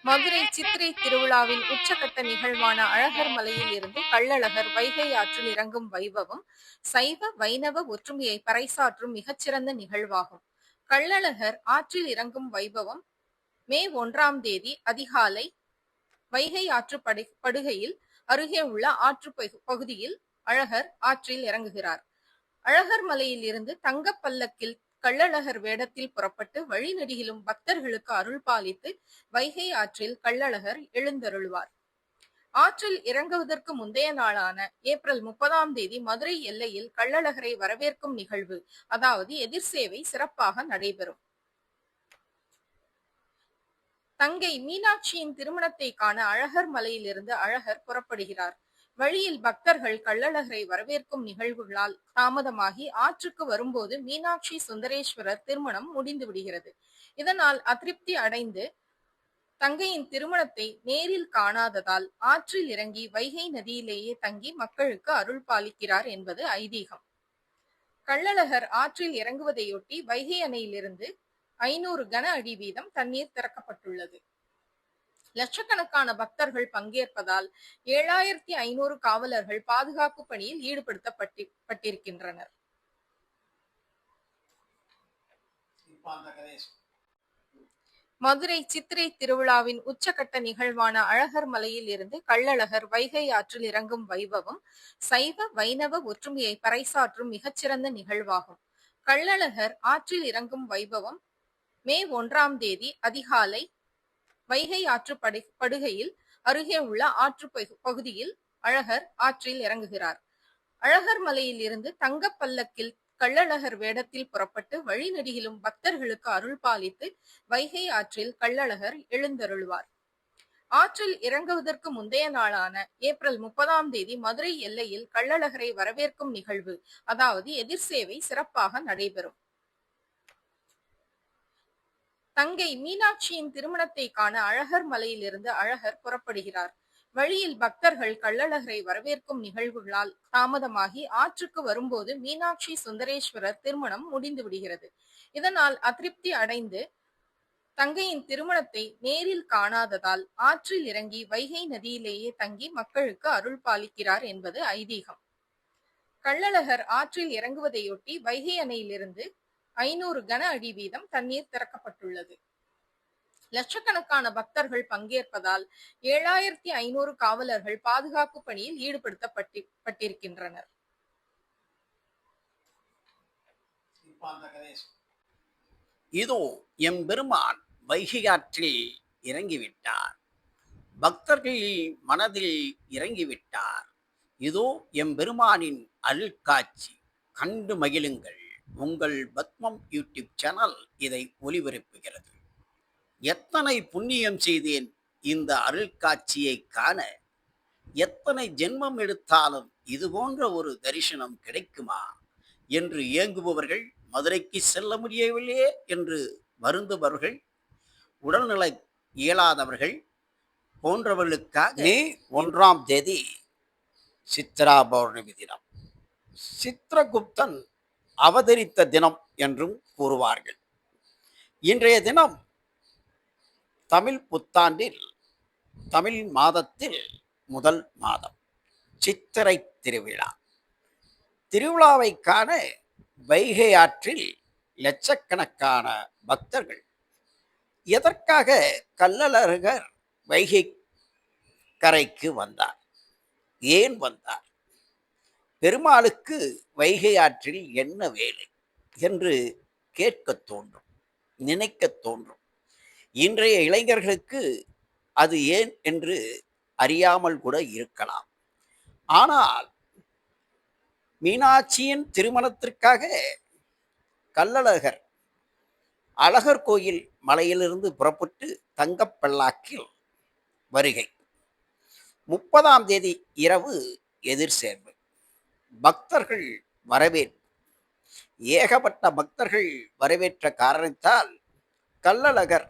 மதுரை சித்திரை திருவிழாவின் உச்சகட்ட நிகழ்வான அழகர் மலையில் இருந்து கள்ளழகர் வைகை ஆற்றில் இறங்கும் வைபவம் சைவ வைணவ ஒற்றுமையை பறைசாற்றும் மிகச்சிறந்த நிகழ்வாகும். கள்ளழகர் ஆற்றில் இறங்கும் வைபவம் மே 1 தேதி அதிகாலை வைகை ஆற்று படுகையில் அருகே உள்ள ஆற்று பகுதியில் அழகர் ஆற்றில் இறங்குகிறார். அழகர் மலையில் இருந்து தங்க பல்லக்கில் கள்ளழகர் வேடத்தில் புறப்பட்டு வழிநெடுகிலும் பக்தர்களுக்கு அருள் பாலித்து வைகை ஆற்றில் கள்ளழகர் எழுந்தருள்வார். ஆற்றில் இறங்குவதற்கு முந்தைய நாளான ஏப்ரல் 30 மதுரை எல்லையில் கள்ளழகரை வரவேற்கும் நிகழ்வு, அதாவது எதிர் சேவை சிறப்பாக நடைபெறும். தங்கை மீனாட்சியின் திருமணத்தை காண அழகர் மலையிலிருந்து அழகர் புறப்படுகிறார். வழியில் பக்தர்கள் கள்ளழகரை வரவேற்கும் நிகழ்வுகளால் தாமதமாகி ஆற்றுக்கு வரும்போது மீனாட்சி சுந்தரேஸ்வரர் திருமணம் முடிந்து விடுகிறது. இதனால் அதிருப்தி அடைந்து தங்கையின் திருமணத்தை நேரில் காணாததால் ஆற்றில் இறங்கி வைகை நதியிலேயே தங்கி மக்களுக்கு அருள் பாலிக்கிறார் என்பது ஐதீகம். கள்ளழகர் ஆற்றில் இறங்குவதையொட்டி வைகை அணையிலிருந்து 500 கன அடி வீதம் தண்ணீர் திறக்கப்பட்டுள்ளது. லட்சக்கணக்கான பக்தர்கள் பங்கேற்பதால் 7500 காவலர்கள் பாதுகாப்பு பணியில் ஈடுபடுத்தப்பட்டிருக்கின்றனர். மதுரை சித்திரை திருவிழாவின் உச்சகட்ட நிகழ்வான அழகர் மலையில் இருந்து கள்ளழகர் வைகை ஆற்றில் இறங்கும் வைபவம் சைவ வைணவ ஒற்றுமையை பறைசாற்றும் மிகச்சிறந்த நிகழ்வாகும். கள்ளழகர் ஆற்றில் இறங்கும் வைபவம் மே 1 தேதி அதிகாலை வைகை ஆற்று படுகையில் அருகே உள்ள ஆற்று பகுதியில் அழகர் ஆற்றில் இறங்குகிறார். அழகர் மலையில் இருந்து தங்க பல்லக்கில் கள்ளழகர் வேடத்தில் புறப்பட்டு வழிநெடுகிலும் பக்தர்களுக்கு அருள் பாலித்து வைகை ஆற்றில் கள்ளழகர் எழுந்தருள்வார். ஆற்றில் இறங்குவதற்கு முந்தைய நாளான ஏப்ரல் 30 மதுரை எல்லையில் கள்ளழகரை வரவேற்கும் நிகழ்வு, அதாவது எதிர் சேவை சிறப்பாக நடைபெறும். தங்கை மீனாட்சியின் திருமணத்தை காண அழகர் மலையிலிருந்து அழகர் புறப்படுகிறார். வழியில் பக்தர்கள் கள்ளழகரை வரவேற்கும் நிகழ்வுகளால் தாமதமாகி ஆற்றுக்கு வரும்போது மீனாட்சி சுந்தரேஸ்வரர் திருமணம் முடிந்து விடுகிறது. இதனால் அதிருப்தி அடைந்து தங்கையின் திருமணத்தை நேரில் காணாததால் ஆற்றில் இறங்கி வைகை நதியிலேயே தங்கி மக்களுக்கு அருள் பாலிக்கிறார் என்பது ஐதீகம். கள்ளழகர் ஆற்றில் இறங்குவதையொட்டி வைகை அணையிலிருந்து 500 கன அடி வீதம் தண்ணீர் திறக்கப்பட்டுள்ளது. லட்சக்கணக்கான பக்தர்கள் பங்கேற்பதால் 7500 காவலர்கள் பாதுகாப்பு பணியில் ஈடுபடுத்தப்பட்டிருக்கின்றனர். இதோ எம்பெருமான் வைகை ஆற்றில் இறங்கிவிட்டார். பக்தர்கள் மனதில் இறங்கிவிட்டார். இதோ எம்பெருமானின் அருள் காட்சி கண்டு மகிழுங்கள். உங்கள் பத்மம் யூடியூப் சேனல் இதை ஒளிபரப்புகிறது. எத்தனை புண்ணியம் செய்தேன் இந்த அருள் காட்சியை காண. எத்தனை ஜென்மம் எடுத்தாலும் இது போன்ற ஒரு தரிசனம் கிடைக்குமா என்று ஏங்குபவர்கள், மதுரைக்கு செல்ல முடியவில்லையே என்று வருந்துபவர்கள், உடல்நிலை இயலாதவர்கள் போன்றவர்களுக்காக மே 1 சித்ரா பௌர்ணமி தினம், சித்திரகுப்தன் அவதரித்த தினம் என்றும் கூறுவார்கள். இன்றைய தினம் தமிழ் புத்தாண்டில் தமிழ் மாதத்தில் முதல் மாதம் சித்திரை திருவிழா. திருவிழாவை காண வைகை ஆற்றில் லட்சக்கணக்கான பக்தர்கள். எதற்காக கள்ளழகர் வைகை கரைக்கு வந்தார்? ஏன் வந்தார்? பெருமாளுக்கு வைகை ஆற்றில் என்ன வேலை என்று கேட்க தோன்றும், நினைக்க தோன்றும். இன்றைய இளைஞர்களுக்கு அது ஏன் என்று அறியாமல் கூட இருக்கலாம். ஆனால் மீனாட்சியின் திருமணத்திற்காக கள்ளழகர் அழகர் கோயில் மலையிலிருந்து புறப்பட்டு தங்கப்பல்லாக்கில் வருகை. 30 இரவு எதிர் சேர்வு. பக்தர்கள் வரவேற்பு. ஏகப்பட்ட பக்தர்கள் வரவேற்ற காரணத்தால் கள்ளழகர்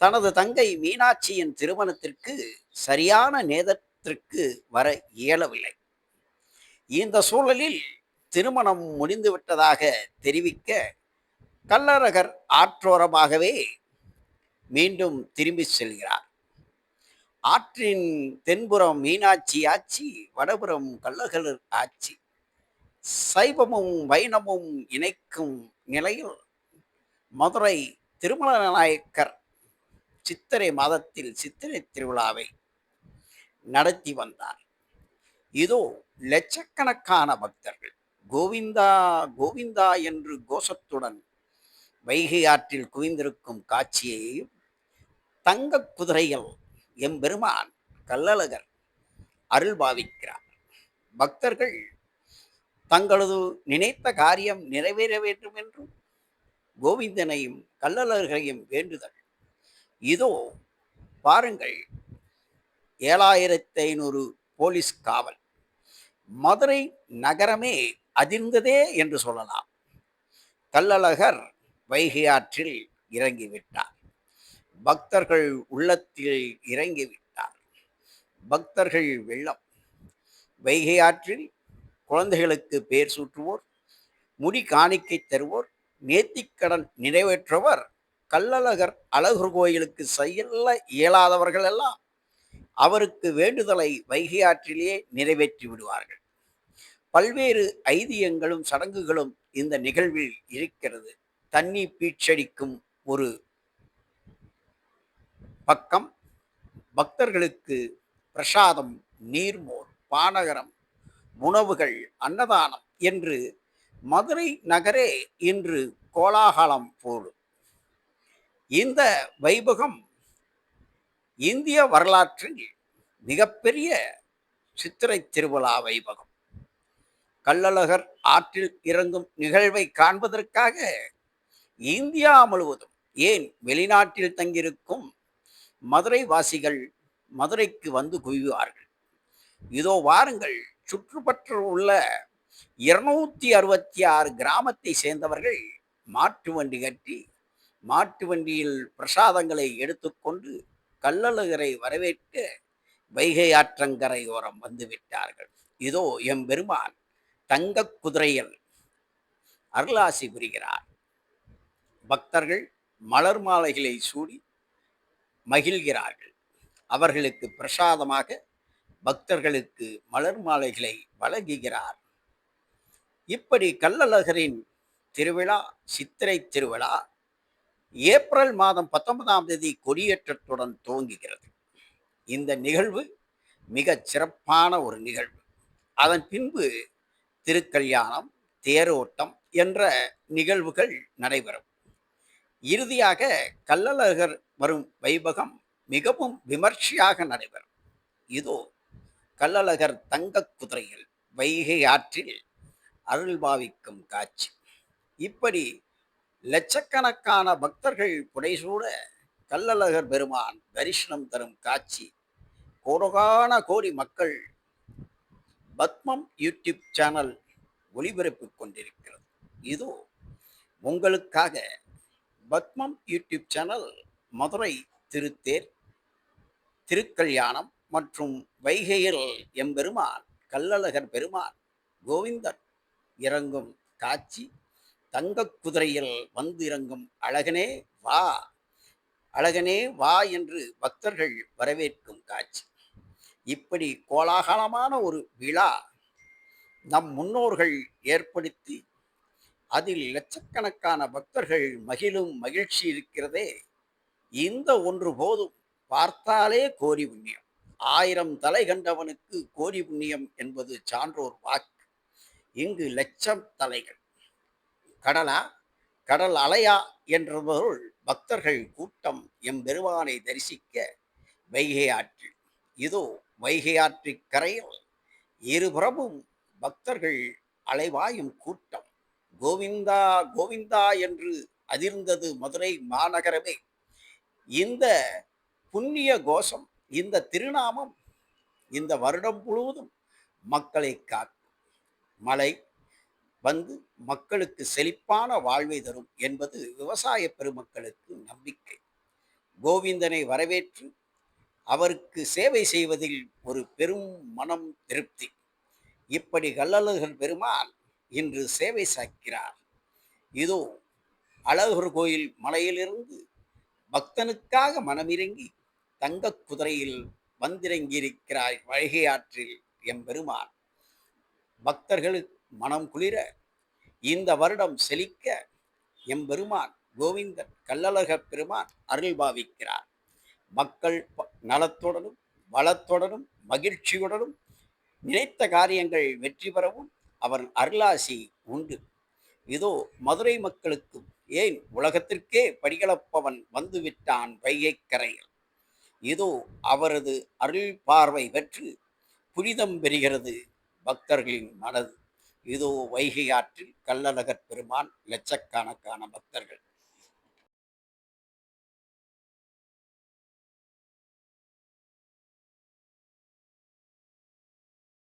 தனது தங்கை மீனாட்சியின் திருமணத்திற்கு சரியான நேரத்திற்கு வர இயலவில்லை. இந்த சூழலில் திருமணம் முடிந்துவிட்டதாக தெரிவிக்க கள்ளழகர் ஆற்றோரமாகவே மீண்டும் திரும்பி செல்கிறார். ஆற்றின் தென்புறம் மீனாட்சி ஆட்சி, வடபுறம் கள்ளழகர் ஆட்சி. சைவமும் வைணமும் இணைக்கும் நிலையில் மதுரை திருமல நாயக்கர் சித்திரை மாதத்தில் சித்திரை திருவிழாவை நடத்தி வந்தார். இதோ லட்சக்கணக்கான பக்தர்கள் கோவிந்தா கோவிந்தா என்று கோஷத்துடன் வைகை ஆற்றில் குவிந்திருக்கும் காட்சியையும், தங்க குதிரையில் எம்பெருமான் கள்ளழகர் அருள் பாவிக்கிறார். பக்தர்கள் தங்களது நினைத்த காரியம் நிறைவேற வேண்டும் என்றும் கோவிந்தனையும் கள்ளழகரையும் வேண்டுதல். இதோ பாருங்கள், 7500 போலீஸ் காவல், மதுரை நகரமே அதிர்ந்ததே என்று சொல்லலாம். கள்ளழகர் வைகை ஆற்றில் இறங்கிவிட்டார். பக்தர்கள் உள்ளத்தில் இறங்கிவிட்டார். பக்தர்கள் வெள்ளம். வைகை ஆற்றில் குழந்தைகளுக்கு பேர் சூட்டுவோர், முடி காணிக்கை தருவோர், நேர்த்திக்கடன் நிறைவேற்றுவர், கள்ளழகர் அழகர் கோயிலுக்கு செல்ல இயலாதவர்கள் எல்லாம் அவருக்கு வேண்டுதலை வைகை ஆற்றிலேயே நிறைவேற்றி விடுவார்கள். பல்வேறு ஐதீகங்களும் சடங்குகளும் இந்த நிகழ்வில் இருக்கிறது. தண்ணி பீச்சடிக்கும் ஒரு பக்கம், பக்தர்களுக்கு பிரசாதம், நீர்மோர், பானகரம், உணவுகள், அன்னதானம் என்று மதுரை நகரே இன்று கோலாகலம் போடும். இந்த வைபகம் இந்திய வரலாற்றில் மிகப்பெரிய சித்திரை திருவிழா வைபகம். கள்ளழகர் ஆற்றில் இறங்கும் நிகழ்வை காண்பதற்காக இந்தியா முழுவதும், ஏன் வெளிநாட்டில் தங்கியிருக்கும் மதுரை வாசிகள் மதுரைக்கு வந்து குவிவார்கள். இதோ வாருங்கள், சுற்றுப்பற்று உள்ள 266 கிராமத்தை சேர்ந்தவர்கள் மாட்டு வண்டி கட்டி, மாட்டு வண்டியில் பிரசாதங்களை எடுத்துக்கொண்டு கள்ளழகரை வரவேற்க வைகை ஆற்றங்கரையோரம் வந்து விட்டார்கள். இதோ எம்பெருமான் தங்க குதிரையில் அருளாசி புரிகிறார். பக்தர்கள் மலர் மாலைகளை சூடி மகிழ்கிறார்கள். அவர்களுக்கு பிரசாதமாக பக்தர்களுக்கு மலர் மாலைகளை வழங்குகிறார். இப்படி கள்ளழகரின் திருவிழா, சித்திரை திருவிழா ஏப்ரல் மாதம் 19ஆம் தேதி கொடியேற்றத்துடன் துவங்குகிறது. இந்த நிகழ்வு மிகச் சிறப்பான ஒரு நிகழ்வு. அதன் பின்பு திருக்கல்யாணம், தேரோட்டம் என்ற நிகழ்வுகள் நடைபெறும். இறுதியாக கள்ளழகர் வரும் வைபகம் மிகவும் விமர்சையாக நடைபெறும். இதோ கள்ளழகர் தங்க குதிரையில் வைகை ஆற்றில் அருள் பாவிக்கும் காட்சி. இப்படி லட்சக்கணக்கான பக்தர்கள் புடைசூட கள்ளழகர் பெருமான் தரிசனம் தரும் காட்சி கோடான கோடி மக்கள் பத்மம் யூடியூப் சேனல் ஒளிபரப்பிக் கொண்டிருக்கிறது. இதோ உங்களுக்காக பத்மம் யூடியூப் சேனல் மதுரை திருத்தேர், திருக்கல்யாணம் மற்றும் வைகையில் எம்பெருமான் கள்ளழகர் பெருமான் கோவிந்தன் இறங்கும் காட்சி, தங்க குதிரையில் வந்து இறங்கும் அழகனே வா, அழகனே வா என்று பக்தர்கள் வரவேற்கும் காட்சி. இப்படி கோலாகலமான ஒரு விழா நம் முன்னோர்கள் ஏற்படுத்தி அதில் லட்சக்கணக்கான பக்தர்கள் மகிழும் மகிழ்ச்சி இருக்கிறதே, இந்த ஒன்று போதும், பார்த்தாலே கோடி புண்ணியம். 1000 தலை கண்டவனுக்கு கோடி புண்ணியம் என்பது சான்றோர் வாக்கு. இங்கு லட்சம் தலைகள். கடலா, கடல் அலையா என்றவர்கள் பக்தர்கள் கூட்டம் எம்பெருமானை தரிசிக்க வைகை ஆற்றில். இதோ வைகை ஆற்றின் கரையில் இருபுறமும் பக்தர்கள் அலைவாயும் கூட்டம். கோவிந்தா கோவிந்தா என்று அதிர்ந்தது மதுரை மாநகரமே. இந்த புண்ணிய கோஷம், இந்த திருநாமம் இந்த வருடம் முழுவதும் மக்களை காக்கும். மழை வந்து மக்களுக்கு செழிப்பான வாழ்வை தரும் என்பது விவசாய பெருமக்களுக்கு நம்பிக்கை. கோவிந்தனை வரவேற்று அவருக்கு சேவை செய்வதில் ஒரு பெரும் மனம் திருப்தி. இப்படி கள்ளழகர் பெருமான் இன்று சேவை சாய்க்கிறார். இதோ அழகர் கோயில் மலையிலிருந்து பக்தனுக்காக மனமிறங்கி தங்க குதிரையில் வந்திறங்கியிருக்கிறாய் வைகை ஆற்றில் எம்பெருமான். பக்தர்களுக்கு மனம் குளிர இந்த வருடம் செழிக்க எம்பெருமான் கோவிந்தன் கள்ளழகப் பெருமான் அருள் பாவிக்கிறார். மக்கள் நலத்துடனும் வளத்துடனும் மகிழ்ச்சியுடனும் நினைத்த காரியங்கள் வெற்றி பெறவும் அவர் அருளாசி உண்டு. இதோ மதுரை மக்களுக்கும் ஏன் உலகத்திற்கே படிகளப்பவன் வந்துவிட்டான் வைகை கரையில். இதோ அவரது அருள் பார்வை பெற்று புனிதம் பெறுகிறது பக்தர்களின் மனது. இதோ வைகை ஆற்றில் கள்ளழகர் பெருமான் லட்சக்கணக்கான பக்தர்கள்.